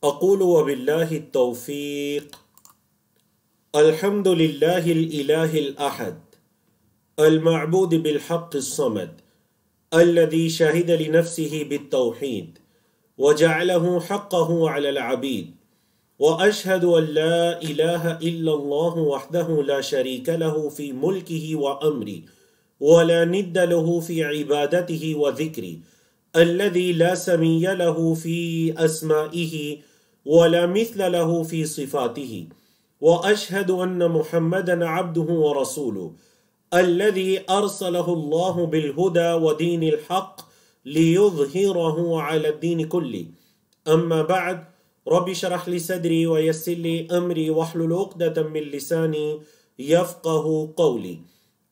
اقول وباللہ التوفیق الحمد للہ الإلہ الأحد المعبود بالحق الصمد الذي شهد لنفسه بالتوحيد وجعله حقه على العبيد وأشهد أن لا إله إلا الله وحده لا شريك له في ملكه وأمره ولا ند له في عبادته وذكره الذي لا سمي له في أسمائه ولا مثل له في صفاته وأشهد أن محمدًا عبده ورسوله الذي أرسله الله بالهدى ودين الحق ليظهره على الدين كله أما بعد رب اشرح لي صدري ويسر لي أمري واحلل عقدة من لساني يفقه قولي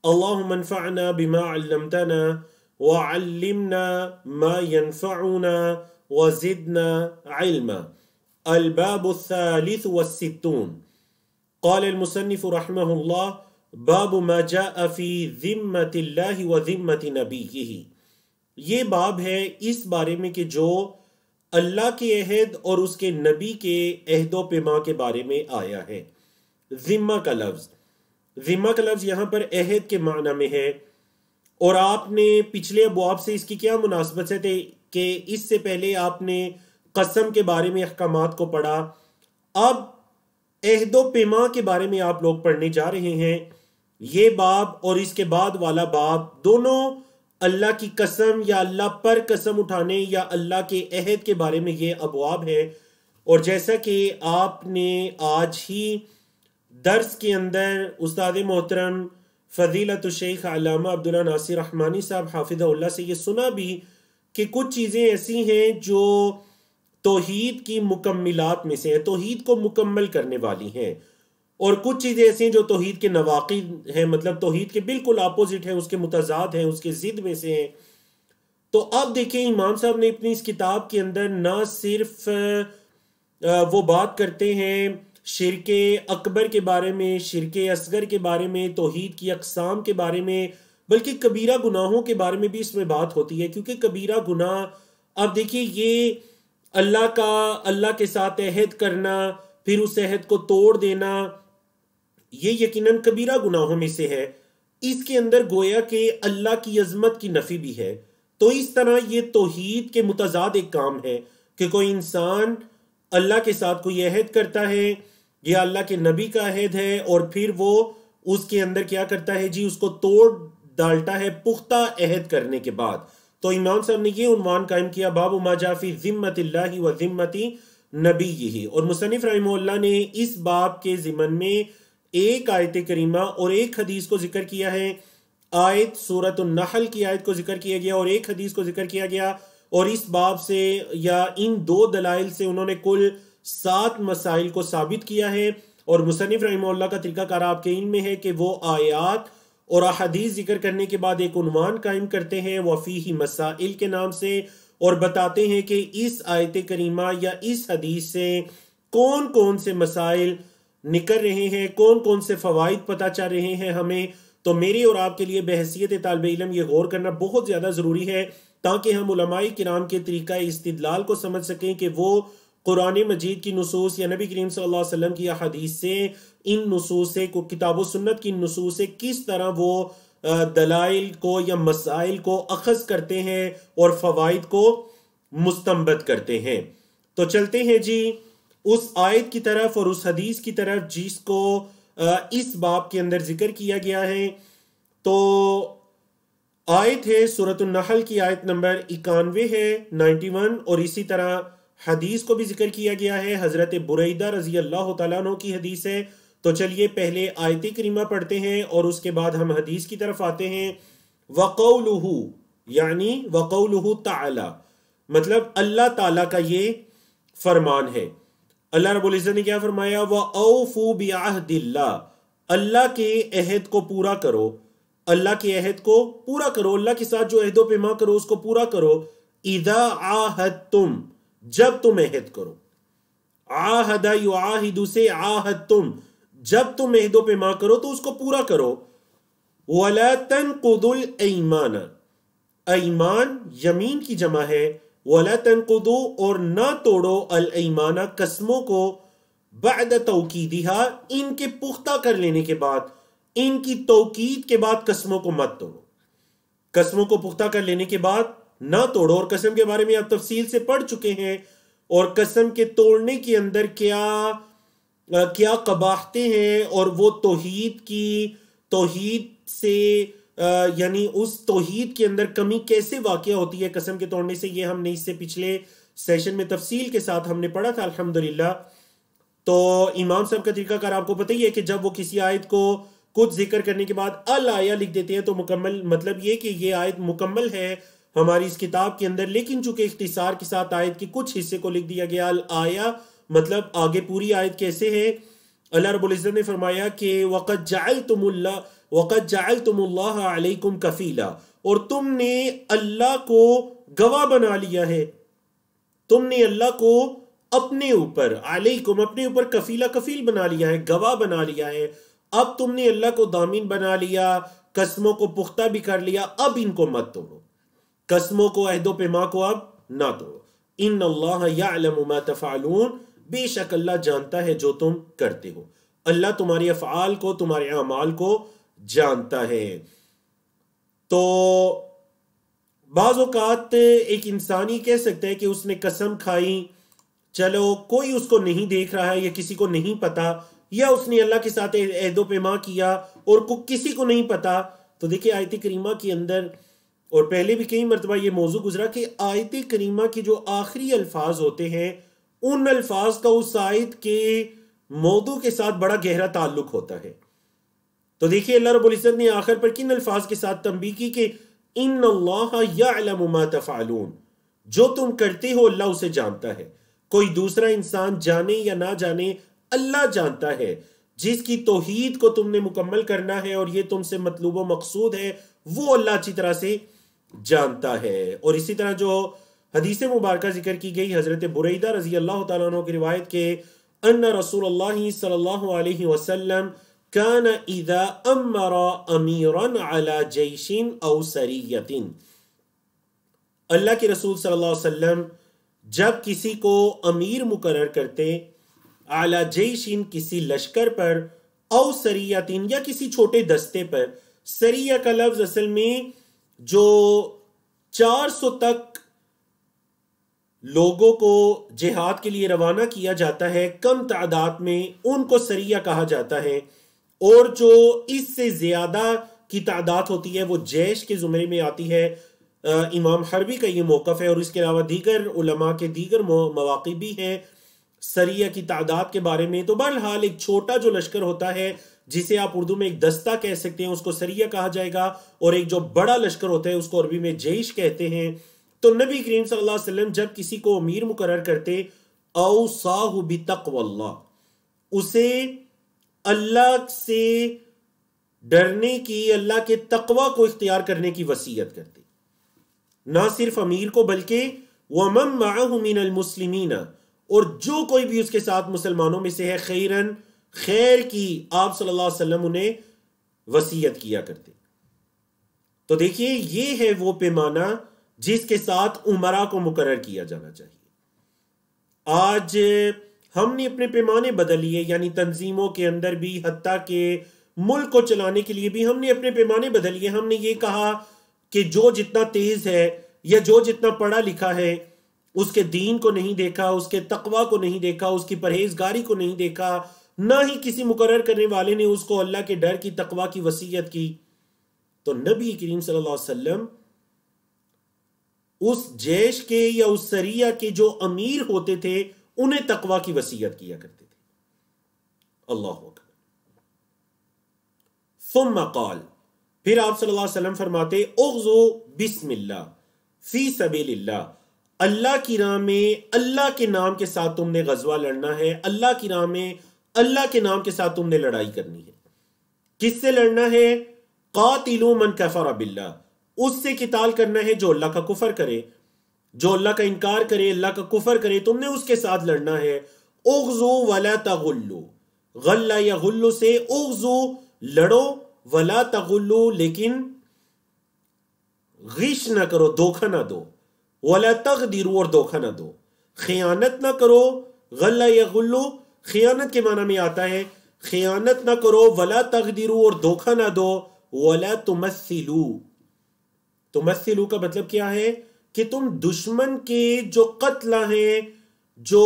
اللهم انفعنا بما علمتنا وعلمنا ما ينفعنا وزدنا علما. الباب الثالث والستون. قال المصنف رحمه الله باب ما جاء في ذمة الله وذمة نبيه. یہ باب ہے اس بارے میں کہ جو اللہ کے عہد اور اس کے نبی کے عہد و پیما کے بارے میں آیا ہے. ذمہ کا لفظ یہاں پر عہد کے معنی میں ہے، اور آپ نے پچھلے ابواب سے اس کی کیا مناسبت ہے کہ اس سے پہلے آپ نے قسم کے بارے میں احکامات کو پڑھا. اب عہد و پیما کے بارے میں آپ لوگ پڑھنے جا رہے ہیں. یہ باب اور اس کے بعد والا باب دونوں اللہ کی قسم یا اللہ پر قسم اٹھانے یا اللہ کے عہد کے بارے میں یہ ابواب ہے. اور جیسا کہ آپ نے آج ہی درس کے اندر استاد محترم فضیلت الشیخ علامہ عبداللہ ناصر رحمانی صاحب حافظہ اللہ سے یہ سنا بھی کہ کچھ چیزیں ایسی ہیں جو توحید کی مکملات میں سے ہیں، توحید کو مکمل کرنے والی ہیں، اور کچھ چیزیں ایسی ہیں جو توحید کے نواقض ہیں، مطلب توحید کے بالکل اپوزٹ ہیں، اس کے متضاد ہیں، اس کے ضد میں سے ہیں. تو اب دیکھیں امام صاحب نے اپنی اس کتاب کے اندر نہ صرف وہ بات کرتے ہیں شرک اکبر کے بارے میں، شرک اصغر کے بارے میں، توحید کی اقسام کے بارے میں، بلکہ کبیرہ گناہوں کے بارے میں بھی اس میں بات ہوتی ہے. کیونکہ کبیرہ گناہ، اب دیکھیے، یہ اللہ کے ساتھ عہد کرنا، پھر اس عہد کو توڑ دینا، یہ یقیناً کبیرہ گناہوں میں سے ہے. اس کے اندر گویا کہ اللہ کی عظمت کی نفی بھی ہے. تو اس طرح یہ توحید کے متضاد ایک کام ہے کہ کوئی انسان اللہ کے ساتھ کوئی عہد کرتا ہے، یہ اللہ کے نبی کا عہد ہے، اور پھر وہ اس کے اندر کیا کرتا ہے جی، اس کو توڑ ڈالتا ہے پختہ عہد کرنے کے بعد. تو امام صاحب نے یہ عنوان قائم کیا باب ما جاء فی ذمۃ اللہ و ذمۃ نبیہ. اور مصنف رحمہ اللہ نے اس باب کے ضمن میں ایک آیت کریمہ اور ایک حدیث کو ذکر کیا ہے. آیت سورۃ النحل کی آیت کو ذکر کیا گیا اور ایک حدیث کو ذکر کیا گیا، اور اس باب سے یا ان دو دلائل سے انہوں نے کل 7 مسائل کو ثابت کیا ہے. اور مصنف رحمہ اللہ کا طریقہ کار آپ کے علم میں ہے کہ وہ آیات اور احادیث ذکر کرنے کے بعد ایک عنوان قائم کرتے ہیں وفیہ مسائل کے نام سے، اور بتاتے ہیں کہ اس آیت کریمہ یا اس حدیث سے کون کون سے مسائل نکل رہے ہیں، کون کون سے فوائد پتہ چل رہے ہیں ہمیں. تو میرے اور آپ کے لیے بحیثیت طالب علم یہ غور کرنا بہت زیادہ ضروری ہے تاکہ ہم علماء کرام کے طریقہ استدلال کو سمجھ سکیں کہ وہ قرآن مجید کی نصوص یا نبی کریم صلی اللہ علیہ وسلم کی احادیث سے، ان نصوص سے، کتاب و سنت کی نصوص سے کس طرح وہ دلائل کو یا مسائل کو اخذ کرتے ہیں اور فوائد کو مستنبط کرتے ہیں. تو چلتے ہیں جی اس آیت کی طرف اور اس حدیث کی طرف جس کو اس باب کے اندر ذکر کیا گیا ہے. تو آیت ہے سورۃ النحل کی آیت نمبر 91 ہے 91، اور اسی طرح حدیث کو بھی ذکر کیا گیا ہے، حضرت بریدہ رضی اللہ تعالیٰ عنہ کی حدیث ہے. تو چلیے پہلے آیت کریمہ پڑھتے ہیں اور اس کے بعد ہم حدیث کی طرف آتے ہیں. وقولہ یعنی وقولہ تعالی، مطلب اللہ تعالیٰ کا یہ فرمان ہے. اللہ رب العزت نے کیا فرمایا؟ وَأَوْفُوا بِعَهْدِ اللَّهِ، اللہ کے عہد کو پورا کرو، اللہ کے عہد کو پورا کرو، اللہ کے ساتھ جو عہد و پیما کرو اس کو پورا کرو. اِذَا عَاهَدْتُمْ، جب تم عہد کرو. عَاهَدَ يُعَاهِدُ سے عَاهَدْتُمْ، جب تم عہد و پیما کرو تو اس کو پورا کرو. وَلَا تَنْقُضُوا الْأَيْمَانَ، ایمان یمین کی جمع ہے. وَلَا تَنْقُضُوا اور نہ توڑو الْأَيْمَانَ قسموں کو بعد توکیدها ان کے پختہ کر لینے کے بعد، ان کی توکید کے بعد قسموں کو مت توڑو، قسموں کو پختہ کر لینے کے بعد نہ توڑو۔ اور قسم کے بارے میں آپ تفصیل سے پڑھ چکے ہیں، اور قسم کے توڑنے کے اندر کیا قباحتیں ہیں، اور وہ توحید سے یعنی اس توحید کے اندر کمی کیسے واقع ہوتی ہے قسم کے توڑنے سے، یہ ہم نے اس سے پچھلے سیشن میں تفصیل کے ساتھ ہم نے پڑھا تھا الحمدللہ۔ تو امام صاحب کا طریقہ کار آپ کو پتہ ہی ہے کہ جب وہ کسی آیت کو کچھ ذکر کرنے کے بعد الآیہ لکھ دیتے ہیں تو مکمل مطلب یہ کہ یہ آیت مکمل ہے ہماری اس کتاب کے اندر، لیکن چونکہ اختصار کے ساتھ آیت کے کچھ حصے کو لکھ دیا گیا الآیہ، مطلب آگے پوری آیت کیسے ہے۔ اللہ رب العزت نے فرمایا کہ وَقَدْ جَعَلْتُمُ اللَّهَ عَلَيْكُمْ كَفِيلًا، اور تم نے اللہ کو گواہ بنا لیا ہے، تم نے اللہ کو اپنے اوپر، علیکم اپنے اوپر، کفیلہ کفیل بنا لیا ہے، گواہ بنا لیا ہے۔ اب تم نے اللہ کو ضامن بنا لیا، قسموں کو پختہ بھی کر لیا، اب ان کو مت توڑو، قسموں کو، عہد و پیما کو اب نہ توڑو۔ ان اللہ یعلم ما تفعلون، بے شک اللہ جانتا ہے جو تم کرتے ہو، اللہ تمہارے افعال کو، تمہارے اعمال کو جانتا ہے۔ تو بعض اوقات ایک انسان ہی کہہ سکتا ہے کہ اس نے قسم کھائی، چلو کوئی اس کو نہیں دیکھ رہا ہے یا کسی کو نہیں پتا، یا اس نے اللہ کے ساتھ عہد و پیما کیا اور کسی کو نہیں پتا۔ تو دیکھیں آیت کریمہ کے اندر، اور پہلے بھی کئی مرتبہ یہ موضوع گزرا کہ آیت کریمہ کے جو آخری الفاظ ہوتے ہیں ان الفاظ کا اس آیت کے موضوع کے ساتھ بڑا گہرا تعلق ہوتا ہے۔ تو دیکھیے اللہ رب العزت نے آخر پر کن الفاظ کے ساتھ تنبیہ کی کہ ان اللہ یعلم ما تفعلون، جو تم کرتے ہو اللہ اسے جانتا ہے، کوئی دوسرا انسان جانے یا نہ جانے اللہ جانتا ہے۔ جس کی توحید کو تم نے مکمل کرنا ہے اور یہ تم سے مطلوب و مقصود ہے، وہ اللہ اچھی طرح سے جانتا ہے۔ اور اسی طرح جو حدیث مبارکہ ذکر کی گئی حضرت بریدہ رضی اللہ تعالیٰ عنہ کی روایت کے ان رسول اللہ صلی اللہ علیہ وسلم کان اذا امر امیرا علی جیش او سریۃ، اللہ کے رسول صلی اللہ علیہ وسلم جب کسی کو امیر مقرر کرتے، اعلی جیشن کسی لشکر پر، او سریۃ یا کسی چھوٹے دستے پر۔ سریہ کا لفظ اصل میں جو 400 تک لوگوں کو جہاد کے لیے روانہ کیا جاتا ہے کم تعداد میں، ان کو سریہ کہا جاتا ہے، اور جو اس سے زیادہ کی تعداد ہوتی ہے وہ جیش کے زمرے میں آتی ہے۔ امام حربی کا یہ موقف ہے، اور اس کے علاوہ دیگر علماء کے دیگر مواقع بھی ہیں سریہ کی تعداد کے بارے میں۔ تو بہرحال ایک چھوٹا جو لشکر ہوتا ہے جسے آپ اردو میں ایک دستہ کہہ سکتے ہیں، اس کو سریہ کہا جائے گا، اور ایک جو بڑا لشکر ہوتا ہے اس کو عربی میں جیش کہتے ہیں۔ تو نبی کریم صلی اللہ علیہ وسلم جب کسی کو امیر مقرر کرتے، اوصاہ بتقوی اللہ، اسے اللہ سے ڈرنے کی، اللہ کے تقوی کو اختیار کرنے کی وصیت کرتے، نہ صرف امیر کو بلکہ وَمَن مَّعَهُ مِنَ الْمُسْلِمِينَ، اور جو کوئی بھی اس کے ساتھ مسلمانوں میں سے ہے، خیرن خیر کی آپ صلی اللہ علیہ وسلم انہیں وصیت کیا کرتے۔ تو دیکھیے یہ ہے وہ پیمانہ جس کے ساتھ امراء کو مقرر کیا جانا چاہیے۔ آج ہم نے اپنے پیمانے بدل لیے، یعنی تنظیموں کے اندر بھی، حتیٰ کہ ملک کو چلانے کے لیے بھی ہم نے اپنے پیمانے بدل لیے۔ ہم نے یہ کہا کہ جو جتنا تیز ہے یا جو جتنا پڑھا لکھا ہے، اس کے دین کو نہیں دیکھا، اس کے تقوی کو نہیں دیکھا، اس کی پرہیزگاری کو نہیں دیکھا، نہ ہی کسی مقرر کرنے والے نے اس کو اللہ کے ڈر کی، تقوی کی وصیت کی۔ تو نبی کریم صلی اللہ علیہ وسلم اس جیش کے یا اس سریہ کے جو امیر ہوتے تھے انہیں تقوی کی وصیت کیا کرتے تھے۔ اللہ اکبر۔ ثم قال، پھر آپ صلی اللہ علیہ وسلم فرماتے، اغزو بسم اللہ فی سبیل اللہ، اللہ کی راہ میں اللہ کے نام کے ساتھ تم نے غزوہ لڑنا ہے، اللہ کی راہ میں اللہ کے نام کے ساتھ تم نے لڑائی کرنی ہے۔ کس سے لڑنا ہے؟ قاتلوا من کفر باللہ، اس سے قتال کرنا ہے جو اللہ کا کفر کرے، جو اللہ کا انکار کرے، اللہ کا کفر کرے، تم نے اس کے ساتھ لڑنا ہے۔ اغزو ولا تغلو، غلہ یا غلو سے، اغزو لڑو، ولا تغلو لیکن غش نہ کرو، دھوکہ نہ دو، وَلَا تَغْدِرُوا اور دھوکہ نہ دو، خیانت نہ کرو، غلہ یغلو خیانت کے معنی میں آتا ہے، خیانت نہ کرو، وَلَا تَغْدِرُوا اور دھوکہ نہ دو، وَلَا تُمَثِّلُوا، تمثلوا کا مطلب کیا ہے کہ تم دشمن کے جو قتلہ ہیں، جو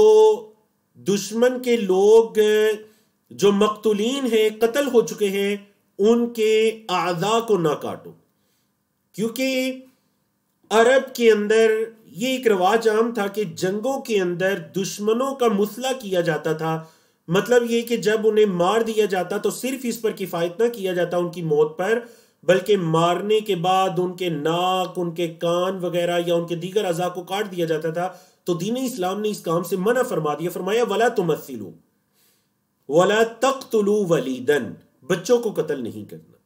دشمن کے لوگ جو مقتولین ہیں، قتل ہو چکے ہیں، ان کے اعضاء کو نہ کاٹو. کیونکہ عرب کے اندر یہ ایک رواج عام تھا کہ جنگوں کے اندر دشمنوں کا مثلا کیا جاتا تھا. مطلب یہ کہ جب انہیں مار دیا جاتا تو صرف اس پر کفایت نہ کیا جاتا ان کی موت پر، بلکہ مارنے کے بعد ان کے ناک، ان کے کان وغیرہ یا ان کے دیگر اعضاء کو کاٹ دیا جاتا تھا. تو دین اسلام نے اس کام سے منع فرما دیا، فرمایا وَلَا تُمَثِّلُوا وَلَا تَقْتُلُوا وَلِيدًا، بچوں کو قتل نہیں کرنا،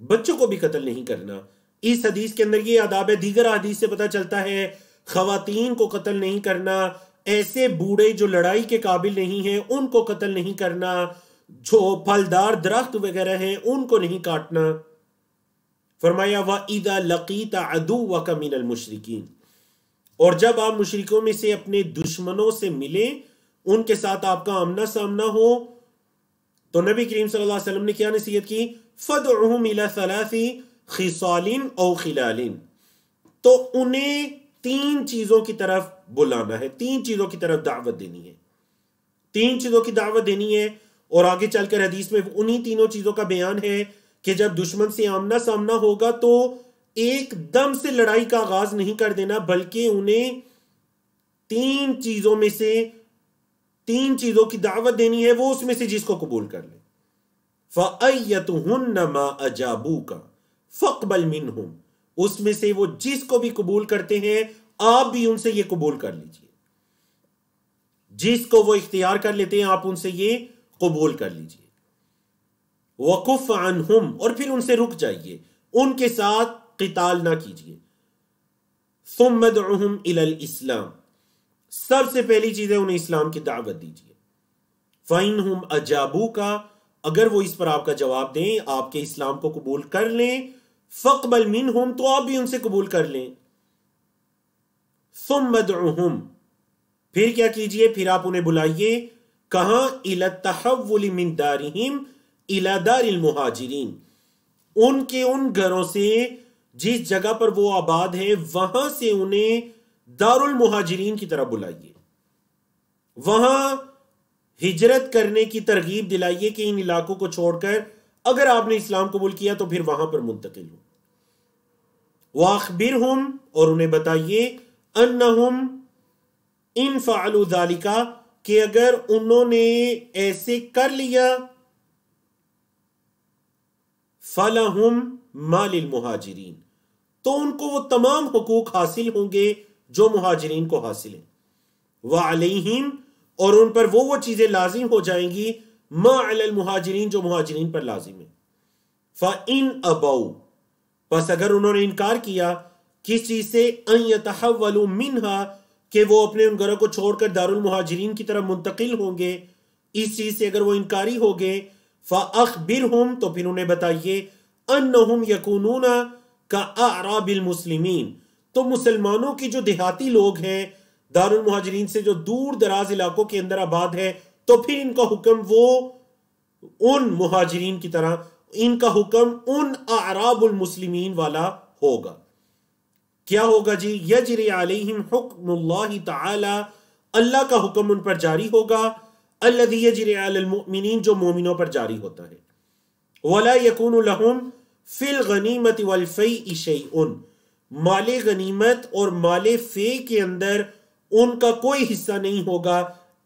بچوں کو بھی قتل نہیں کرنا. اس حدیث کے اندر یہ آداب ہے. دیگر حدیث سے پتہ چلتا ہے خواتین کو قتل نہیں کرنا، ایسے بوڑھے جو لڑائی کے قابل نہیں ہیں ان کو قتل نہیں کرنا، جو پھلدار درخت وغیرہ ہیں ان کو نہیں کاٹنا. فرمایا وَإِذَا لَقِيتَ عَدُوَّكَ مِنَ الْمُشْرِكِينَ، اور جب آپ مشرکوں میں سے اپنے دشمنوں سے ملیں، ان کے ساتھ آپ کا آمنا سامنا ہو، تو نبی کریم صلی اللہ علیہ وسلم نے کیا نصیحت کی؟ فَدْعُهُمْ إِلَى ثَلَاثِ خِصَالٍ أَوْ خِلَالٍ، تو انہیں 3 چیزوں کی طرف بلانا ہے، 3 چیزوں کی طرف دعوت دینی ہے، 3 چیزوں کی دعوت دینی ہے. اور آگے چل کر حدیث میں انہی تینوں چیزوں کا بیان ہے کہ جب دشمن سے آمنا سامنا ہوگا تو ایک دم سے لڑائی کا آغاز نہیں کر دینا، بلکہ انہیں 3 چیزوں میں سے 3 چیزوں کی دعوت دینی ہے، وہ اس میں سے جس کو قبول کر لیں. فَأَيَّتُهُنَّ مَا أَجَابُوكَ فَاقْبَلْ مِنْهُمْ، اس میں سے وہ جس کو بھی قبول کرتے ہیں آپ بھی ان سے یہ قبول کر لیجئے، جس کو وہ اختیار کر لیتے ہیں آپ ان سے یہ قبول کر لیجئے. وَقُفْ عَنْهُمْ، اور پھر ان سے رک جائیے، ان کے ساتھ قتال نہ کیجئے. ثُمَّ ادْعُهُمْ إِلَى الْإِسْلَامِ، سب سے پہلی چیز ہے انہیں اسلام کی دعوت دیجئے. فَإِنْهُمْ أَجَابُوكَ، اگر وہ اس پر آپ کا جواب دیں، آپ کے اسلام کو قبول کر لیں، فَاقْبَلْ مِنْهُمْ، تو آپ بھی ان سے قبول کر لیں. ثُمَّ ادْعُهُمْ، پھر کیا کیجئے؟ پھر آپ انہیں بلائیے. کہاں؟ إِلَى التَّحَوُّلِ مِنْ دَارِهِمْ إِلَى دَارِ الْمُهَاجِرِينَ، ان کے ان گھروں سے جس جگہ پر وہ آباد ہیں وہاں سے انہیں دار المہاجرین کی طرف بلائیے، وہاں ہجرت کرنے کی ترغیب دلائیے کہ ان علاقوں کو چھوڑ کر اگر آپ نے اسلام قبول کیا تو پھر وہاں پر منتقل ہو. وَأَخْبِرْهُمْ، اور انہیں بتائیے، أَنَّهُمْ إِن فَعَلُوا ذَلِكَ، کہ اگر انہوں نے ایسے کر لیا، فَلَهُمْ مَا لِلْمُهَاجِرِينَ، تو ان کو وہ تمام حقوق حاصل ہوں گے جو مہاجرین کو حاصل ہیں. وَعَلَيْهِمْ، اور ان پر وہ چیزیں لازم ہو جائیں گی، مَا عَلَى الْمُهَاجِرِينَ، جو مہاجرین پر لازم ہیں. فَإِنْ أَبَوْا، پس اگر انہوں نے انکار کیا کس چیز سے؟ أَن يَتَحَوَّلُوا مِنْهَا، کہ وہ اپنے ان گھروں کو چھوڑ کر دار المہاجرین کی طرف منتقل ہوں گے، اس چیز سے اگر وہ انکاری ہو گئے، فَأَخْبِرْهُمْ، تو پھر انہیں بتائیے، أَنَّهُمْ يَكُونُونَ كَأَعْرَابِ الْمُسْلِمِينَ، تو مسلمانوں کی جو دیہاتی لوگ ہیں دار المہاجرین سے جو دور دراز علاقوں کے اندر آباد ہے، تو پھر ان کا حکم وہ ان مہاجرین کی طرح، ان کا حکم ان اعراب المسلمین والا ہوگا. کیا ہوگا جی؟ یجری علیہم حکم اللہ تعالی، اللہ کا حکم ان پر جاری ہوگا، الذی یجری علی المؤمنین، جو مومنوں پر جاری ہوتا ہے. ولا یکون لہم فی الغنیمۃ والفیء شیء، مال غنیمت اور مال فے کے اندر ان کا کوئی حصہ نہیں ہوگا،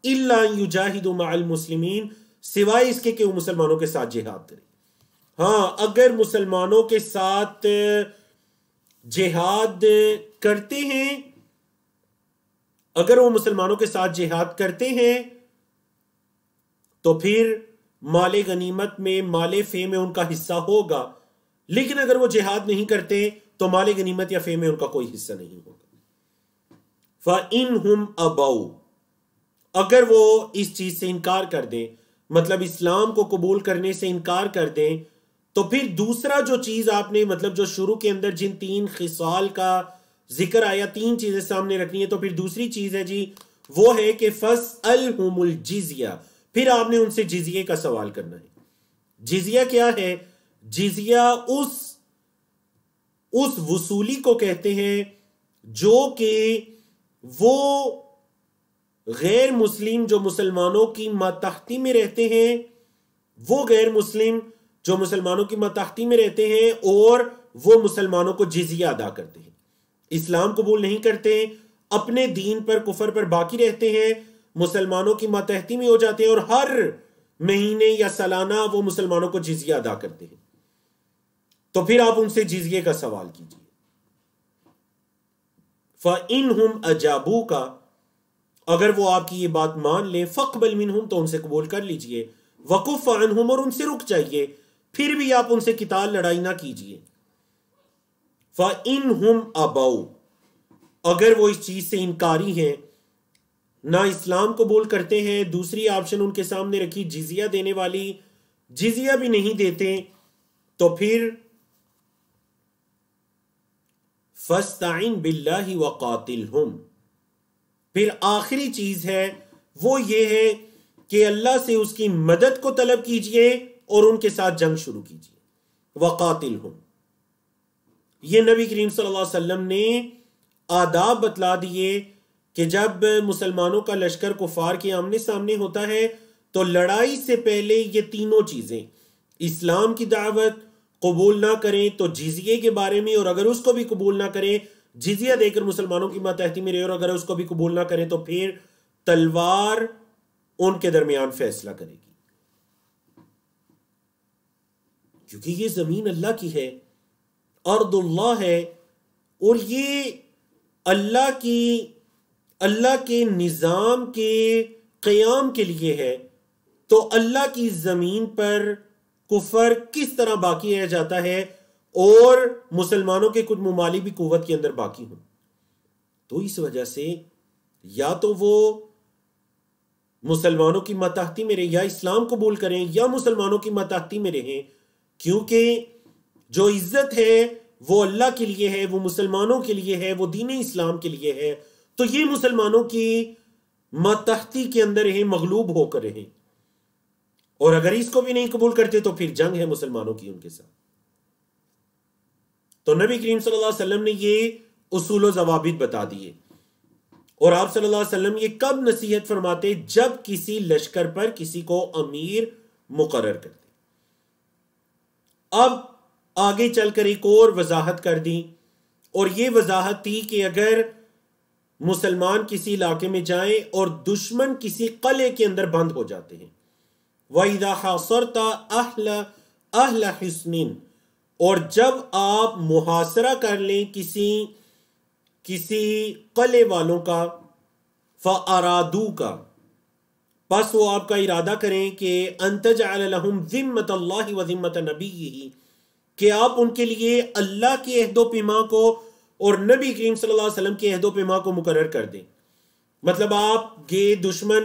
الا ان یجاہدوا مع المسلمین، سوائے اس کے کہ وہ مسلمانوں کے ساتھ جہاد کریں. ہاں، اگر مسلمانوں کے ساتھ جہاد کرتے ہیں، اگر وہ مسلمانوں کے ساتھ جہاد کرتے ہیں تو پھر مال غنیمت میں، مال فے میں ان کا حصہ ہوگا. لیکن اگر وہ جہاد نہیں کرتے تو مال غنیمت یا فے میں ان کا کوئی حصہ نہیں ہوگا. فَإِنْهُمْ أَبَوْا، اگر وہ اس چیز سے انکار کر دیں، مطلب اسلام کو قبول کرنے سے انکار کر دیں، تو پھر دوسرا جو چیز آپ نے، مطلب جو شروع کے اندر جن 3 خصال کا ذکر آیا 3 چیزیں سامنے رکھنی ہے، تو پھر دوسری چیز ہے جی وہ ہے کہ فَاسْأَلْهُمُ الْجِزْيَةَ، پھر آپ نے ان سے جزیے کا سوال کرنا ہے۔ جزیہ کیا ہے؟ جزیہ اس وصولی کو کہتے ہیں جو کہ وہ غیر مسلم جو مسلمانوں کی ماتحتی میں رہتے ہیں، وہ غیر مسلم جو مسلمانوں کی ماتحتی میں رہتے ہیں اور وہ مسلمانوں کو جزیہ ادا کرتے ہیں، اسلام قبول نہیں کرتے، اپنے دین پر کفر پر باقی رہتے ہیں، مسلمانوں کی ماتحتی میں ہو جاتے ہیں اور ہر مہینے یا سالانہ وہ مسلمانوں کو جزیہ ادا کرتے ہیں، تو پھر آپ ان سے جزیے کا سوال کیجیے۔ فَإِنْهُمْ أَجَابُوكَ، اگر وہ آپ کی یہ بات مان لیں، فَقْبَلْ مِنْهُمْ، تو ان سے قبول کر لیجئے، وَكُفَّ عَنْهُمْ، اور ان سے رک جائیے، پھر بھی آپ ان سے قتال لڑائی نہ کیجیے۔ فَإِنْهُمْ أَبَوْا، اگر وہ اس چیز سے انکاری ہیں، نہ اسلام قبول کرتے ہیں، دوسری آپشن ان کے سامنے رکھی جزیہ دینے والی، جزیہ بھی نہیں دیتے، تو پھر فَاسْتَعِنْ بِاللَّهِ وَقَاتِلْهُمْ، پھر آخری چیز ہے وہ یہ ہے کہ اللہ سے اس کی مدد کو طلب کیجئے اور ان کے ساتھ جنگ شروع کیجئے۔ وَقَاتِلْهُمْ، یہ نبی کریم صلی اللہ علیہ وسلم نے آداب بتلا دیے کہ جب مسلمانوں کا لشکر کفار کے آمنے سامنے ہوتا ہے تو لڑائی سے پہلے یہ تینوں چیزیں، اسلام کی دعوت قبول نہ کریں تو جزیے کے بارے میں، اور اگر اس کو بھی قبول نہ کریں جزیہ دے کر مسلمانوں کی ماتحتی میں رہے، اور اگر اس کو بھی قبول نہ کریں تو پھر تلوار ان کے درمیان فیصلہ کرے گی، کیونکہ یہ زمین اللہ کی ہے، ارض اللہ ہے، اور یہ اللہ کے نظام کے قیام کے لیے ہے، تو اللہ کی زمین پر کفر کس طرح باقی رہ جاتا ہے اور مسلمانوں کے کچھ ممالک بھی قوت کے اندر باقی ہوں، تو اس وجہ سے یا تو وہ مسلمانوں کی ماتحتی میں رہیں، یا اسلام قبول کریں، یا مسلمانوں کی ماتحتی میں رہیں، کیونکہ جو عزت ہے وہ اللہ کے لیے ہے، وہ مسلمانوں کے لیے ہے، وہ دین اسلام کے لیے ہے، تو یہ مسلمانوں کی ماتحتی کے اندر رہیں، مغلوب ہو کر رہیں، اور اگر اس کو بھی نہیں قبول کرتے تو پھر جنگ ہے مسلمانوں کی ان کے ساتھ۔ تو نبی کریم صلی اللہ علیہ وسلم نے یہ اصول و ضوابط بتا دیے، اور آپ صلی اللہ علیہ وسلم یہ کب نصیحت فرماتے؟ جب کسی لشکر پر کسی کو امیر مقرر کرتے۔ اب آگے چل کر ایک اور وضاحت کر دی، اور یہ وضاحت تھی کہ اگر مسلمان کسی علاقے میں جائیں اور دشمن کسی قلعے کے اندر بند ہو جاتے ہیں، وَإِذَا حَاصَرْتَ أَهْلَ حِصْنٍ، اور جب آپ محاصرہ کر لیں کسی قلعے والوں کا، فَأَرَادُوكَ، پس وہ آپ کا ارادہ کریں کہ أَن تَجْعَلَ لَهُمْ ذِمَّةَ اللَّهِ وَذِمَّةَ نَبِيِّهِ، کہ آپ ان کے لیے اللہ کے عہد و پیما کو اور نبی کریم صلی اللہ علیہ وسلم کے عہد و پیما کو مقرر کر دیں۔ مطلب آپ یہ دشمن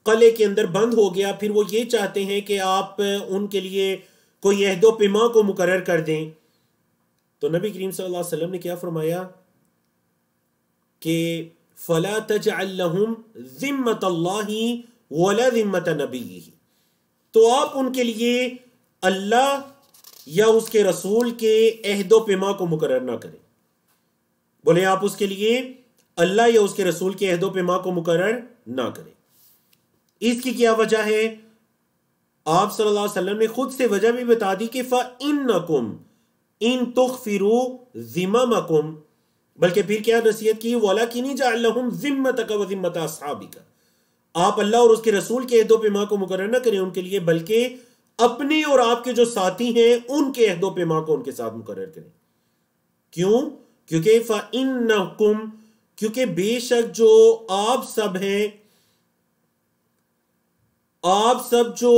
قلعے کے اندر بند ہو گیا، پھر وہ یہ چاہتے ہیں کہ آپ ان کے لیے کوئی عہد و پیما کو مقرر کر دیں، تو نبی کریم صلی اللہ علیہ وسلم نے کیا فرمایا کہ فَلَا تَجْعَلْ لَهُمْ ذِمَّةَ اللَّهِ وَلَا ذِمَّةَ نَبِيِّهِ، تو آپ ان کے لیے اللہ یا اس کے رسول کے عہد و پیما کو مقرر نہ کریں۔ بولے آپ اس کے لیے اللہ یا اس کے رسول کے عہد و پیما کو مقرر نہ کریں۔ اس کی کیا وجہ ہے؟ آپ صلی اللہ علیہ وسلم نے خود سے وجہ بھی بتا دی کہ فَإِنَّكُمْ إِن تُخْفِرُوا ذِمَمَكُمْ، بلکہ پھر کیا نصیحت کی؟ وَلَكِنِ اجْعَلْ لَهُمْ ذِمَّتَكَ وَذِمَّةَ أَصْحَابِكَ، آپ اللہ اور اس کے رسول کے عہد و پیما کو مقرر نہ کریں ان کے لیے، بلکہ اپنے اور آپ کے جو ساتھی ہیں ان کے عہد و پیما کو ان کے ساتھ مقرر کریں۔ کیوں؟ کیونکہ فَإِنَّكُمْ، کیونکہ بے شک جو آپ سب ہیں، آپ سب جو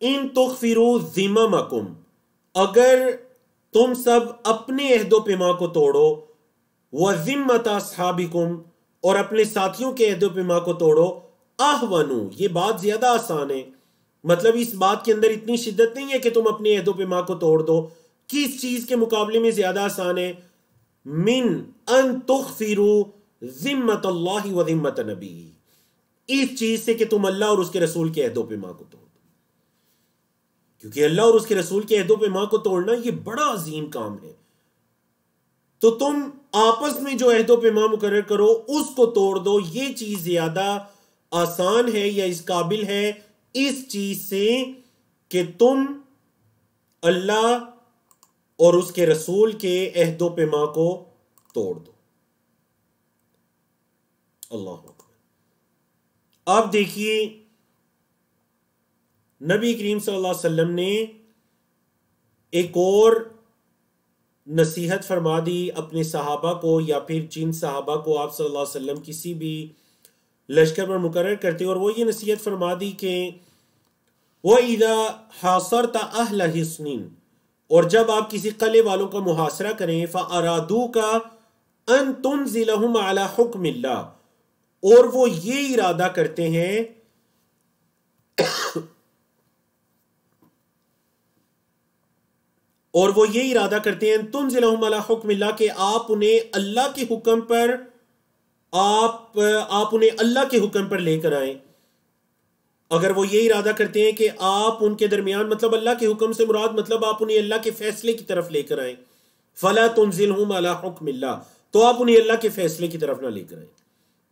ان تغفروا ذممکم، اگر تم سب اپنے عہد و پیما کو توڑو، وذمت اصحابکم، اور اپنے ساتھیوں کے عہد و پیما کو توڑو، اہونو، یہ بات زیادہ آسان ہے، مطلب اس بات کے اندر اتنی شدت نہیں ہے کہ تم اپنے عہد و پیما کو توڑ دو، کس چیز کے مقابلے میں زیادہ آسان ہے؟ من ان تغفروا ذمت اللہ و ذمت نبی، اس چیز سے کہ تم اللہ اور اس کے رسول کے عہد و پیمان کو توڑ دو. کیونکہ اللہ اور اس کے رسول کے عہد و پیمان کو توڑنا یہ بڑا عظیم کام ہے. تو تم آپس میں جو عہد و پیمان مقرر کرو اس کو توڑ دو. یہ چیز زیادہ آسان ہے یا اس قابل ہے اس چیز سے کہ تم اللہ اور اس کے رسول کے عہد و پیمان کو توڑ دو. اللہ اکبر. آپ دیکھیے نبی کریم صلی اللہ علیہ وسلم نے ایک اور نصیحت فرما دی اپنے صحابہ کو، یا پھر جن صحابہ کو آپ صلی اللہ علیہ وسلم کسی بھی لشکر پر مقرر کرتے، اور وہ یہ نصیحت فرما دی کہ وَإِذَا حَاصَرْتَ أَهْلَ حِصْنٍ، اور جب آپ کسی قلعے والوں کا محاصرہ کریں، فَأَرَادُوكَ أَن تُنزِلَهُمْ عَلَى حُكْمِ اللَّهِ، اور وہ یہ ارادہ کرتے ہیں تنزلہم علی حکم اللہ، کہ آپ انہیں اللہ کے حکم پر آپ انہیں اللہ کے حکم پر لے کر آئیں. اگر وہ یہ ارادہ کرتے ہیں کہ آپ ان کے درمیان، مطلب اللہ کے حکم سے مراد مطلب آپ انہیں اللہ کے فیصلے کی طرف لے کر آئیں. فلا تنزلہم علی حکم اللہ، تو آپ انہیں اللہ کے فیصلے کی طرف نہ لے کر آئیں.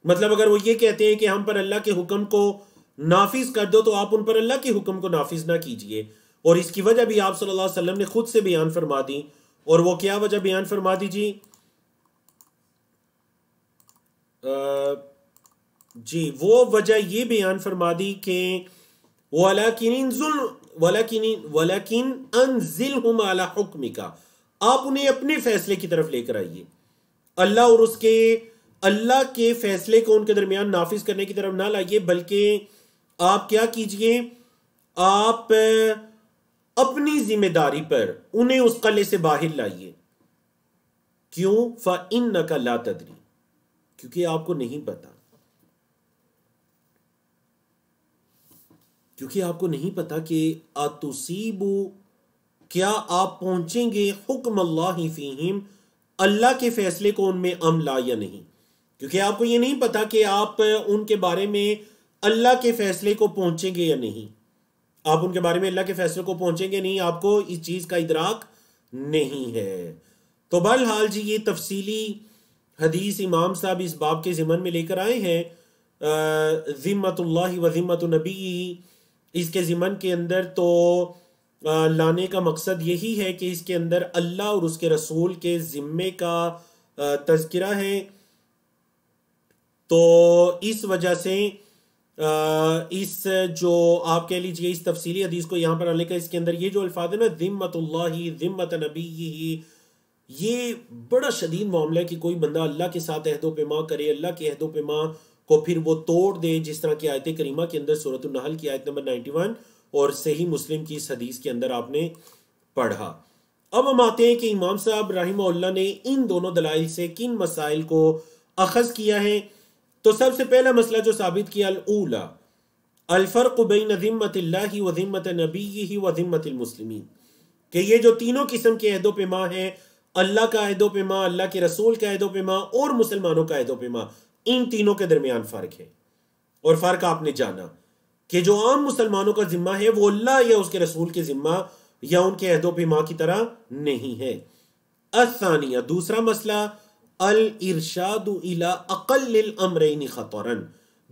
مطلب اگر وہ یہ کہتے ہیں کہ ہم پر اللہ کے حکم کو نافذ کر دو، تو آپ ان پر اللہ کے حکم کو نافذ نہ کیجئے. اور اس کی وجہ بھی آپ صلی اللہ علیہ وسلم نے خود سے بیان فرما دی. اور وہ کیا وجہ بیان فرما دی جی وہ وجہ یہ بیان فرما دی کہ وَلَكِنْ أَنزِلْهُمْ عَلَى حُكْمِكَ، آپ انہیں اپنے فیصلے کی طرف لے کر آئیے. اللہ کے فیصلے کو ان کے درمیان نافذ کرنے کی طرف نہ لائیے، بلکہ آپ کیا کیجئے، آپ اپنی ذمہ داری پر انہیں اس قلعے سے باہر لائیے. کیوں؟ فَإِنَّكَ لَا تَدْرِي، کیونکہ آپ کو نہیں پتا کہ اَتُصِيبُوا، کیا آپ پہنچیں گے حکم اللہ فیہم، اللہ کے فیصلے کو ان میں لا یا نہیں. کیونکہ آپ کو یہ نہیں پتا کہ آپ ان کے بارے میں اللہ کے فیصلے کو پہنچیں گے یا نہیں. آپ ان کے بارے میں اللہ کے فیصلے کو پہنچیں گے نہیں، آپ کو اس چیز کا ادراک نہیں ہے. تو بہرحال جی یہ تفصیلی حدیث امام صاحب اس باب کے ضمن میں لے کر آئے ہیں. ذمت اللہ و ذمت نبی، اس کے ضمن کے اندر تو لانے کا مقصد یہی ہے کہ اس کے اندر اللہ اور اس کے رسول کے ذمے کا تذکرہ ہے. تو اس وجہ سے اس جو آپ کہہ لیجئے اس تفصیلی حدیث کو یہاں پر آنے کا، اس کے اندر یہ جو الفاظ ہے نا ذمت اللہ ذمت نبی، یہ بڑا شدید معاملہ ہے کہ کوئی بندہ اللہ کے ساتھ عہد و پیمان کرے، اللہ کے عہد و پیمان کو پھر وہ توڑ دے، جس طرح کی آیت کریمہ کے اندر سورۃ النحل کی آیت نمبر 91 اور صحیح مسلم کی اس حدیث کے اندر آپ نے پڑھا. اب ہم آتے ہیں کہ امام صاحب رحمہ اللہ نے ان دونوں دلائل سے کن مسائل کو اخذ کیا ہے. تو سب سے پہلا مسئلہ جو ثابت کیا، الاولا الفرق بین ذمت اللہ و ذمت نبیہ و ذمت المسلمین، کہ یہ جو تینوں قسم کے عہد و پیمان ہیں، اللہ کا عہد و پیمان، اللہ کے رسول کا عہد و پیمان اور مسلمانوں کا عہد و پیمان، ان تینوں کے درمیان فرق ہے. اور فرق آپ نے جانا کہ جو عام مسلمانوں کا ذمہ ہے وہ اللہ یا اس کے رسول کے ذمہ یا ان کے عہد و پیمان کی طرح نہیں ہے. الثانیہ، دوسرا مسئلہ، الارشاد الی اقل الامرین خطرا،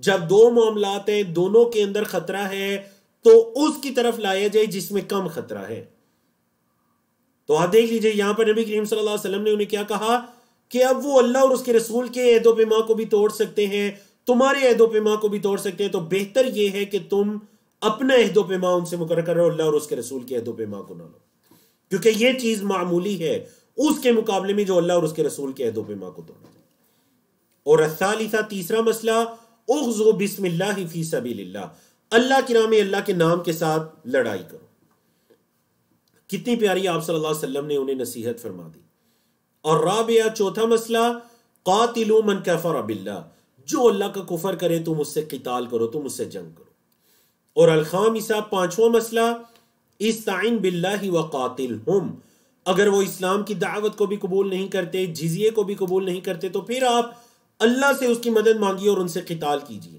جب دو معاملات ہیں دونوں کے اندر خطرہ ہے تو اس کی طرف لایا جائے جس میں کم خطرہ ہے. تو آپ دیکھ لیجئے یہاں پر نبی کریم صلی اللہ علیہ وسلم نے انہیں کیا کہا کہ اب وہ اللہ اور اس کے رسول کے عہد و پیمان کو بھی توڑ سکتے ہیں، تمہارے عہد و پیمان کو بھی توڑ سکتے ہیں، تو بہتر یہ ہے کہ تم اپنا عہد و پیمان ان سے مقرر کرو، اللہ اور اس کے رسول کے عہد و پیمان کو نہ لو، کیونکہ یہ چیز معمولی ہے اس کے مقابلے میں جو اللہ اور اس کے رسول کے عہد و پیمان کو توڑنا. اور الثالثہ، تیسرا مسئلہ، اغزو بسم اللہ فی سبیل اللہ، اللہ کی راہ میں اللہ کے نام کے ساتھ لڑائی کرو. کتنی پیاری آپ صلی اللہ علیہ وسلم نے انہیں نصیحت فرما دی. اور رابعہ، چوتھا مسئلہ، قاتلوا من کفر باللہ، جو اللہ کا کفر کرے تم اس سے قتال کرو، تم اس سے جنگ کرو. اور الخامسہ، پانچواں مسئلہ، استعین باللہ وقاتلہم، اگر وہ اسلام کی دعوت کو بھی قبول نہیں کرتے، جزیے کو بھی قبول نہیں کرتے، تو پھر آپ اللہ سے اس کی مدد مانگیے اور ان سے قتال کیجیے۔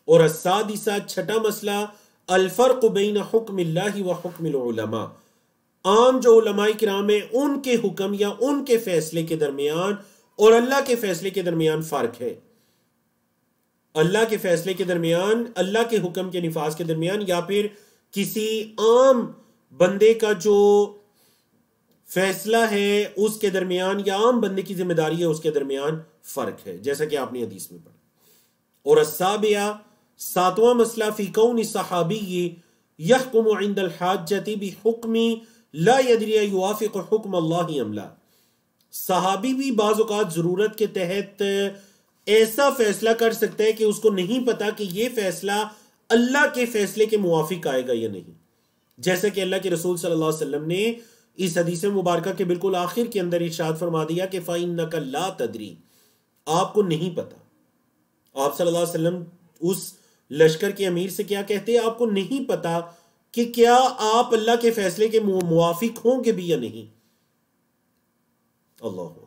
اور السادسہ، چھٹا مسئلہ، الفرق بین حکم اللہ و حکم العلماء، عام جو علماء کرام ہیں ان کے حکم یا ان کے فیصلے کے درمیان اور اللہ کے فیصلے کے درمیان فرق ہے۔ اللہ کے فیصلے کے درمیان، اللہ کے حکم کے نفاذ کے درمیان، یا پھر کسی عام بندے کا جو فیصلہ ہے اس کے درمیان، یا عام بندے کی ذمہ داری ہے اس کے درمیان فرق ہے، جیسا کہ آپ نے حدیث میں پڑھا۔ اور السابعہ، ساتواں مسئلہ، فی کون صحابی یحکم عند الحاجۃ بحکم لا یدری یوافق حکم اللہ ام لا، صحابی بھی بعض اوقات ضرورت کے تحت ایسا فیصلہ کر سکتا ہے کہ اس کو نہیں پتا کہ یہ فیصلہ اللہ کے فیصلے کے موافق آئے گا یا نہیں، جیسا کہ اللہ کے رسول صلی اللہ علیہ وسلم نے اس حدیث مبارکہ کے بالکل آخر کے اندر ارشاد فرما دیا کہ فَإِنَّكَ لَا تَدْرِي، آپ کو نہیں پتا۔ آپ صلی اللہ علیہ وسلم اس لشکر کے امیر سے کیا کہتے ہیں؟ آپ کو نہیں پتا کہ کیا آپ اللہ کے فیصلے کے موافق ہوں گے بھی یا نہیں۔ اللہ اکبر۔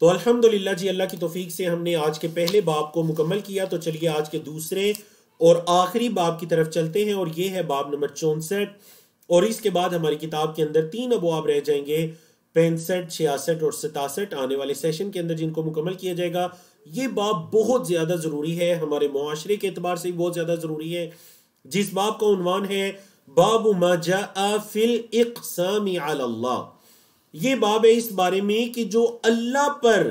تو الحمدللہ جی، اللہ کی توفیق سے ہم نے آج کے پہلے باب کو مکمل کیا، تو چلیے آج کے دوسرے اور آخری باب کی طرف چلتے ہیں، اور یہ ہے باب نمبر 64، اور اس کے بعد ہماری کتاب کے اندر 3 ابواب رہ جائیں گے، 65، 66 اور 67 آنے والے سیشن کے اندر جن کو مکمل کیا جائے گا۔ یہ باب بہت زیادہ ضروری ہے، ہمارے معاشرے کے اعتبار سے بہت زیادہ ضروری ہے، جس باب کا عنوان ہے باب ما جاء فی الاقسام علی اللہ۔ یہ باب ہے اس بارے میں کہ جو اللہ پر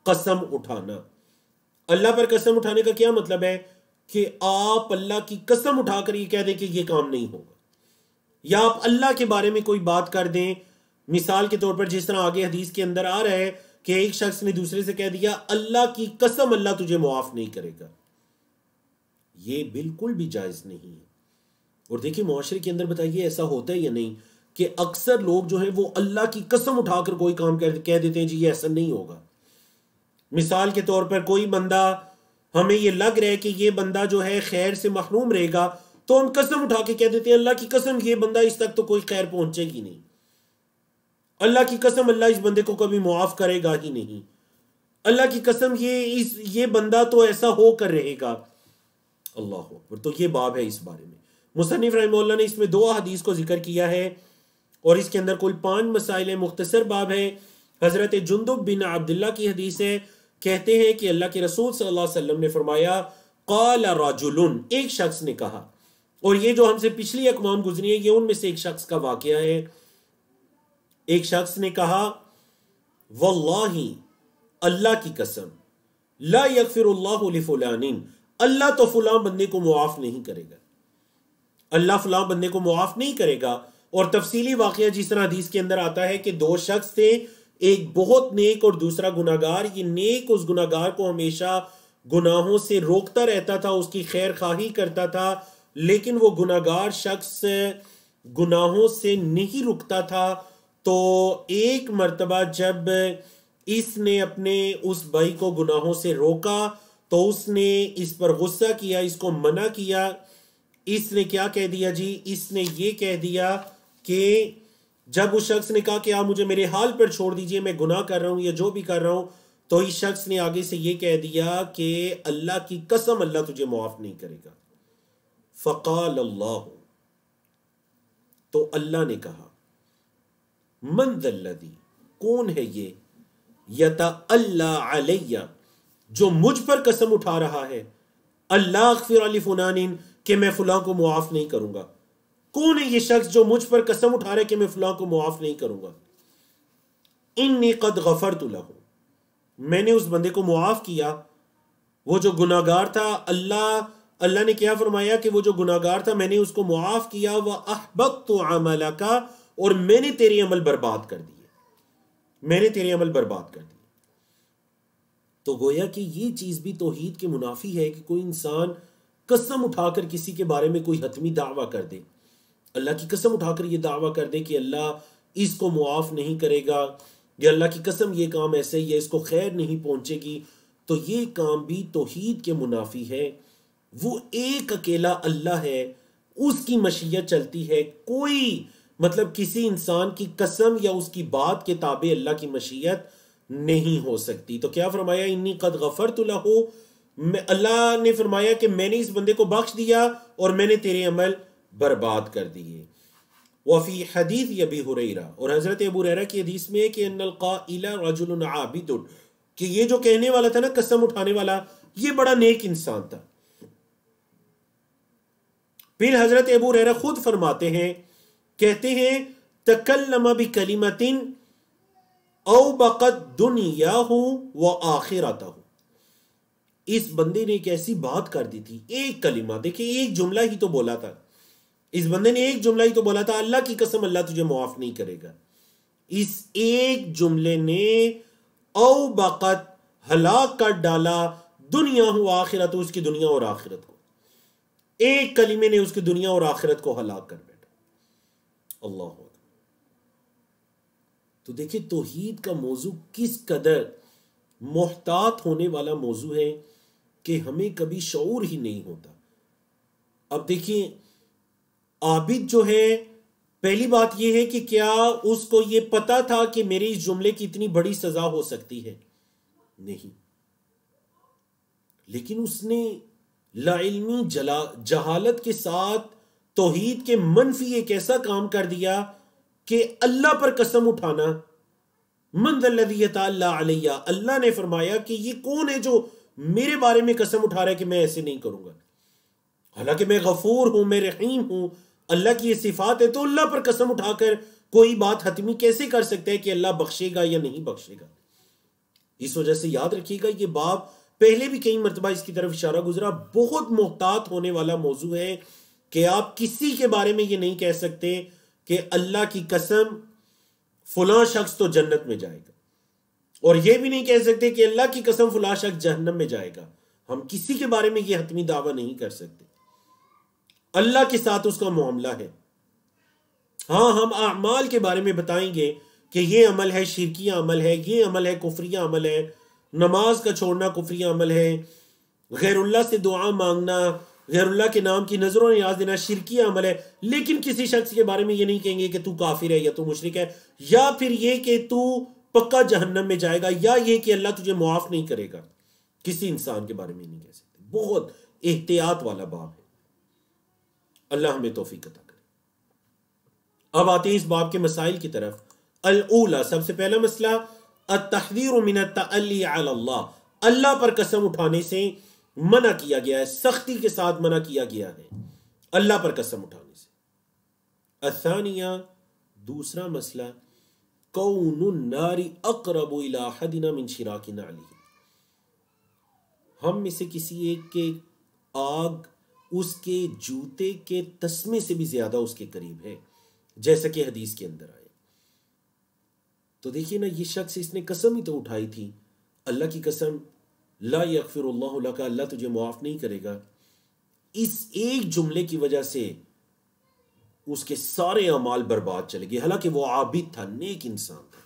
قسم اٹھانا۔ اللہ پر قسم اٹھانے کا کیا مطلب ہے؟ کہ آپ اللہ کی قسم اٹھا کر یہ کہہ دیں کہ یہ کام نہیں ہوگا، یا آپ اللہ کے بارے میں کوئی بات کر دیں، مثال کے طور پر جس طرح آگے حدیث کے اندر آ رہا ہے کہ ایک شخص نے دوسرے سے کہہ دیا اللہ کی قسم اللہ تجھے معاف نہیں کرے گا، یہ بالکل بھی جائز نہیں ہے۔ اور دیکھیں معاشرے کے اندر بتائیے ایسا ہوتا ہے یا نہیں کہ اکثر لوگ جو ہیں وہ اللہ کی قسم اٹھا کر کوئی کام کہہ دیتے ہیں جی یہ ایسا نہیں ہوگا۔ مثال کے طور پر کوئی بندہ، ہمیں یہ لگ رہا ہے کہ یہ بندہ جو ہے خیر سے محروم رہے گا، تو ہم قسم اٹھا کے کہہ دیتے ہیں اللہ کی قسم یہ بندہ اس تک تو کوئی خیر پہنچے گی نہیں، اللہ کی قسم اللہ اس بندے کو کبھی معاف کرے گا ہی نہیں، اللہ کی قسم یہ بندہ تو ایسا ہو کر رہے گا۔ اللہ اکبر۔ تو یہ باب ہے اس بارے میں۔ مصنف رحمہ اللہ نے اس میں 2 حدیث کو ذکر کیا ہے، اور اس کے اندر کل 5 مسائل ہیں، مختصر باب ہے۔ حضرت جندب بن عبداللہ کی حدیث ہے، کہتے ہیں کہ اللہ کے رسول صلی اللہ علیہ وسلم نے فرمایا قال رجل، ایک شخص نے کہا، اور یہ جو ہم سے پچھلی اقوام گزری ہے یہ ان میں سے ایک شخص کا واقعہ ہے۔ ایک شخص نے کہا واللہ، اللہ کی قسم، لا یغفر اللہ لفلان، اللہ تو فلاں بندے کو معاف نہیں کرے گا، اللہ فلاں بندے کو معاف نہیں کرے گا۔ اور تفصیلی واقعہ جس طرح حدیث کے اندر آتا ہے کہ 2 شخص تھے، ایک بہت نیک اور دوسرا گناہگار۔ یہ نیک اس گناہگار کو ہمیشہ گناہوں سے روکتا رہتا تھا، اس کی خیر خواہی کرتا تھا، لیکن وہ گناہگار شخص گناہوں سے نہیں رکتا تھا۔ تو ایک مرتبہ جب اس نے اپنے اس بھائی کو گناہوں سے روکا تو اس نے اس پر غصہ کیا، اس کو منع کیا۔ اس نے کیا کہہ دیا جی؟ اس نے یہ کہہ دیا کہ جب اس شخص نے کہا کہ آپ مجھے میرے حال پر چھوڑ دیجئے، میں گناہ کر رہا ہوں یا جو بھی کر رہا ہوں، تو اس شخص نے آگے سے یہ کہہ دیا کہ اللہ کی قسم اللہ تجھے معاف نہیں کرے گا۔ فقال اللہ، تو اللہ نے کہا من ذا الذی، کون ہے یہ، یتعلی علی، جو مجھ پر قسم اٹھا رہا ہے، اللہ اغفر لفلان، کہ میں فلاں کو معاف نہیں کروں گا۔ کون ہے یہ شخص جو مجھ پر قسم اٹھا رہا ہے کہ میں فلاں کو معاف نہیں کروں گا؟ انی قد غفرت لہ، میں نے اس بندے کو معاف کیا۔ وہ جو گناہگار تھا، اللہ نے کیا فرمایا کہ وہ جو گناہگار تھا میں نے اس کو معاف کیا، وَأَحْبَطْتُ عَمَلَكَ، اور میں نے تیرے عمل برباد کر دیے، میں نے تیرے عمل برباد کر دیے۔ تو گویا کہ یہ چیز بھی توحید کے منافی ہے کہ کوئی انسان قسم اٹھا کر کسی کے بارے میں کوئی حتمی دعویٰ کر دے، اللہ کی قسم اٹھا کر یہ دعویٰ کر دے کہ اللہ اس کو معاف نہیں کرے گا، یا اللہ کی قسم یہ کام ایسے ہی ہے، اس کو خیر نہیں پہنچے گی۔ تو یہ کام بھی توحید کے منافی ہے۔ وہ ایک اکیلا اللہ ہے، اس کی مشیت چلتی ہے، کوئی مطلب کسی انسان کی قسم یا اس کی بات کے تابع اللہ کی مشیت نہیں ہو سکتی. تو کیا فرمایا؟ انی قد غفرت لہ، اللہ نے فرمایا کہ میں نے اس بندے کو بخش دیا اور میں نے تیرے عمل برباد کر دیے. وفی حدیث ابی ہریرہ، اور حضرت ابو ہریرہ کی حدیث میں ہے کہ ان القائل رجل عابد، کہ یہ جو کہنے والا تھا نا قسم اٹھانے والا، یہ بڑا نیک انسان تھا. پھر حضرت ابو ہریرہ خود فرماتے ہیں، کہتے ہیں تکلم بکلمۃ اوبقت دنیاہ وآخرتہ، اس بندے نے ایک ایسی بات کر دی تھی، ایک کلمہ، دیکھیں ایک جملہ ہی تو بولا تھا، اس بندے نے ایک جملہ ہی تو بولا تھا، اللہ کی قسم اللہ تجھے معاف نہیں کرے گا. اس ایک جملے نے اوبقت، ہلاک کر ڈالا، دنیا و آخرت، اس کی دنیا اور آخرت کو. ایک کلمے نے اس کی دنیا اور آخرت کو ہلاک کر بیٹھا. اللہ اکبر. تو دیکھیں توحید کا موضوع کس قدر محتاط ہونے والا موضوع ہے کہ ہمیں کبھی شعور ہی نہیں ہوتا. اب دیکھیں عابد جو ہے، پہلی بات یہ ہے کہ کیا اس کو یہ پتا تھا کہ میرے اس جملے کی اتنی بڑی سزا ہو سکتی ہے؟ نہیں. لیکن اس نے لاعلمی جہالت کے ساتھ توحید کے منفی ایک ایسا کام کر دیا کہ اللہ پر قسم اٹھانا. من ذا الذی یتعالی علیہ، اللہ نے فرمایا کہ یہ کون ہے جو میرے بارے میں قسم اٹھا رہا ہے کہ میں ایسے نہیں کروں گا، حالانکہ میں غفور ہوں، میں رحیم ہوں، اللہ کی یہ صفات ہے. تو اللہ پر قسم اٹھا کر کوئی بات حتمی کیسے کر سکتا ہے کہ اللہ بخشے گا یا نہیں بخشے گا؟ اس وجہ سے یاد رکھیے گا، یہ باب پہلے بھی کئی مرتبہ اس کی طرف اشارہ گزرا، بہت محتاط ہونے والا موضوع ہے کہ آپ کسی کے بارے میں یہ نہیں کہہ سکتے کہ اللہ کی قسم فلاں شخص تو جنت میں جائے گا، اور یہ بھی نہیں کہہ سکتے کہ اللہ کی قسم فلاں شخص جہنم میں جائے گا. ہم کسی کے بارے میں یہ حتمی دعویٰ نہیں کر سکتے. اللہ کے ساتھ اس کا معاملہ ہے. ہاں ہم اعمال کے بارے میں بتائیں گے کہ یہ عمل ہے شرکیہ عمل ہے، یہ عمل ہے کفریہ عمل ہے، نماز کا چھوڑنا کفریہ عمل ہے، غیر اللہ سے دعا مانگنا، غیر اللہ کے نام کی نظر و نیاز دینا شرکیہ عمل ہے. لیکن کسی شخص کے بارے میں یہ نہیں کہیں گے کہ تو کافر ہے یا تو مشرک ہے، یا پھر یہ کہ تو پکا جہنم میں جائے گا، یا یہ کہ اللہ تجھے معاف نہیں کرے گا. کسی انسان کے بارے میں نہیں کہہ سکتے. بہت احتیاط والا باب ہے. اللہ ہمیں توفیق عطا کرے. اب آتے ہیں اس باب کے مسائل کی طرف. الاولا، سب سے پہلا مسئلہ، التحذیر من التعلی علی اللہ، اللہ پر قسم اٹھانے سے منع کیا گیا ہے، سختی کے ساتھ منع کیا گیا ہے اللہ پر قسم اٹھانے سے. الثانیہ، دوسرا مسئلہ، کون النار اقرب الی احدنا من شراک نعلہ، ہم میں سے کسی ایک کے آگ اس کے جوتے کے تسمے سے بھی زیادہ اس کے قریب ہے، جیسا کہ حدیث کے اندر آئے. تو دیکھیے نا، یہ شخص اس نے قسم ہی تو اٹھائی تھی، اللہ کی قسم، لا یغفر اللہ لک، اللہ تجھے معاف نہیں کرے گا. اس ایک جملے کی وجہ سے اس کے سارے اعمال برباد چلے گئے، حالانکہ وہ عابد تھا، نیک انسان تھا.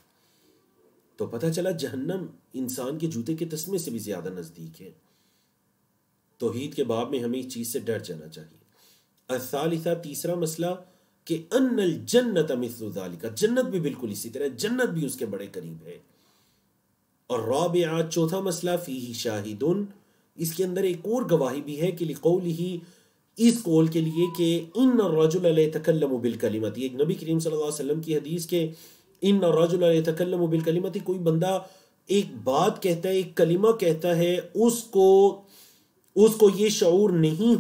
تو پتہ چلا جہنم انسان کے جوتے کے تسمے سے بھی زیادہ نزدیک ہے. توحید کے باب میں ہمیں اس چیز سے ڈر جانا چاہیے. الثالثہ، تیسرا مسئلہ، کہ ان الجنت مثل ذالک، جنت بھی بالکل اسی طرح، جنت بھی اس کے بڑے قریب ہے. اور رابعہ، چوتھا مسئلہ، فیہ شاہدن، اس کے اندر ایک اور گواہی بھی ہے کہ لقولہ، اس قول کے لیے کہ ان الرجل لا يتکلم بالکلمۃ، یہ نبی کریم صلی اللہ علیہ وسلم کی حدیث کہ ان الرجل لا يتکلم بالکلمۃ، کوئی بندہ ایک بات کہتا ہے، ایک کلمہ کہتا ہے، اس کو یہ شعور نہیں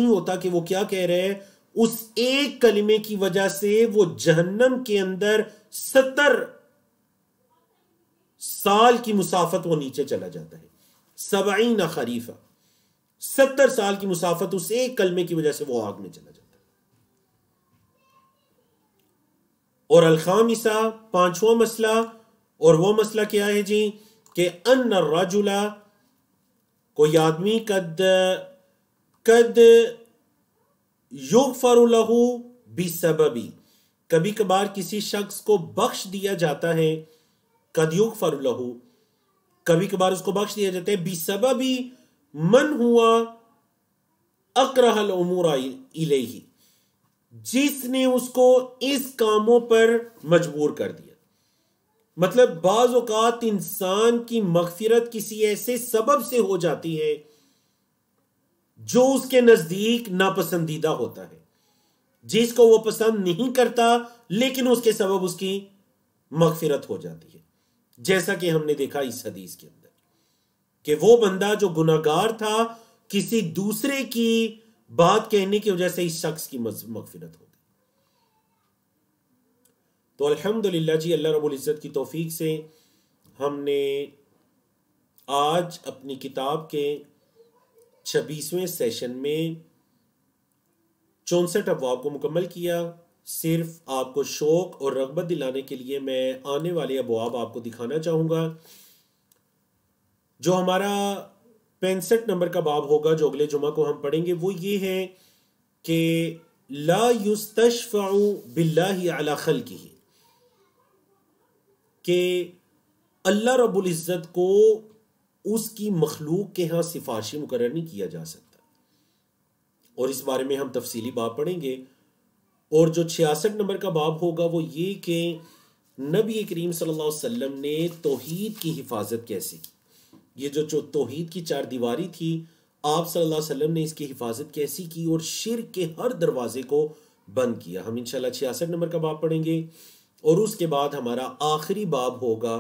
ہوتا کہ وہ کیا کہہ رہے ہیں. اس ایک کلمے کی وجہ سے وہ جہنم کے اندر 70 سال کی مسافت وہ نیچے چلا جاتا ہے. 70 خریفہ، 70 سال کی مسافت اس ایک کلمے کی وجہ سے وہ آگ میں چلا جاتا ہے. اور الخامسہ، پانچواں مسئلہ، اور وہ مسئلہ کیا ہے جی، کہ ان الرجل، کوئی آدمی قد یغفر له بسبب، کبھی کبھار کسی شخص کو بخش دیا جاتا ہے، قد یغفر له، کبھی کبھار اس کو بخش دیا جاتا ہے، بسبب من ہوا اکرہ الامور الیہ، جس نے اس کو اس کاموں پر مجبور کر دیا. مطلب بعض اوقات انسان کی مغفرت کسی ایسے سبب سے ہو جاتی ہے جو اس کے نزدیک ناپسندیدہ ہوتا ہے، جس کو وہ پسند نہیں کرتا، لیکن اس کے سبب اس کی مغفرت ہو جاتی ہے. جیسا کہ ہم نے دیکھا اس حدیث کے اندر کہ وہ بندہ جو گناہگار تھا، کسی دوسرے کی بات کہنے کی وجہ سے اس شخص کی مغفرت ہو گئی. تو الحمدللہ جی، اللہ رب العزت کی توفیق سے ہم نے آج اپنی کتاب کے 26ویں سیشن میں 64 ابواب کو مکمل کیا. صرف آپ کو شوق اور رغبت دلانے کے لیے میں آنے والے ابواب آپ کو دکھانا چاہوں گا. جو ہمارا 65 نمبر کا باب ہوگا، جو اگلے جمعہ کو ہم پڑھیں گے، وہ یہ ہے کہ لا یستشفع باللہ علی خلقہ، کہ اللہ رب العزت کو اس کی مخلوق کے ہاں سفارشی مقرر نہیں کیا جا سکتا. اور اس بارے میں ہم تفصیلی باب پڑھیں گے. اور جو 66 نمبر کا باب ہوگا وہ یہ کہ نبی کریم صلی اللہ علیہ وسلم نے توحید کی حفاظت کیسے کی. یہ جو توحید کی 4 دیواری تھی، آپ صلی اللہ علیہ وسلم نے اس کی حفاظت کیسی کی اور شرک کے ہر دروازے کو بند کیا. ہم انشاءاللہ 66 نمبر کا باب پڑھیں گے. اور اس کے بعد ہمارا آخری باب ہوگا،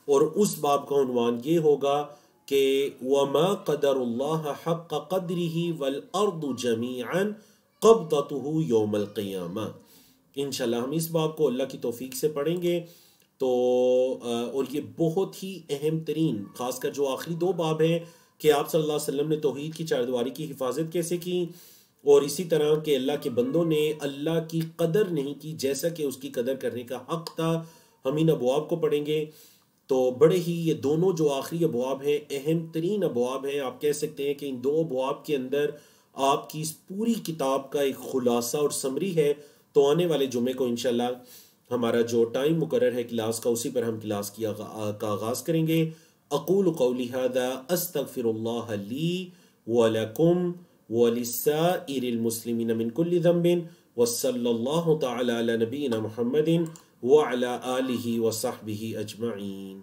اور اس باب کا عنوان یہ ہوگا کہ وَمَا قَدَرُ اللَّهَ حَقَّ قَدْرِهِ وَالْأَرْضُ جَمِيعًا قَبْضَتُهُ يَوْمَ الْقِيَامَةِ. انشاءاللہ ہم اس باب کو اللہ کی توفیق سے پڑھیں گے. تو اور یہ بہت ہی اہم ترین، خاص کر جو آخری 2 باب ہیں کہ آپ صلی اللہ علیہ وسلم نے توحید کی 4 دیواری کی حفاظت کیسے کی، اور اسی طرح کہ اللہ کے بندوں نے اللہ کی قدر نہیں کی جیسا کہ اس کی قدر کرنے کا حق تھا. ہم ان ابواب کو پڑھیں گے. تو بڑے ہی یہ دونوں جو آخری ابواب ہیں اہم ترین ابواب ہیں. آپ کہہ سکتے ہیں کہ ان 2 ابواب کے اندر آپ کی اس پوری کتاب کا ایک خلاصہ اور سمری ہے. تو آنے والے جمعے کو انشاءاللہ ہمارا جو ٹائم مقرر ہے کلاس کا، اسی پر ہم کلاس کا آغاز کریں گے. اقول قولی ھذا استغفر اللہ لی ولکم ولسائر المسلمین من کل ذنب وصلی اللہ تعالی علی نبینا محمد وعلی آلہ وصحبہ اجمعین.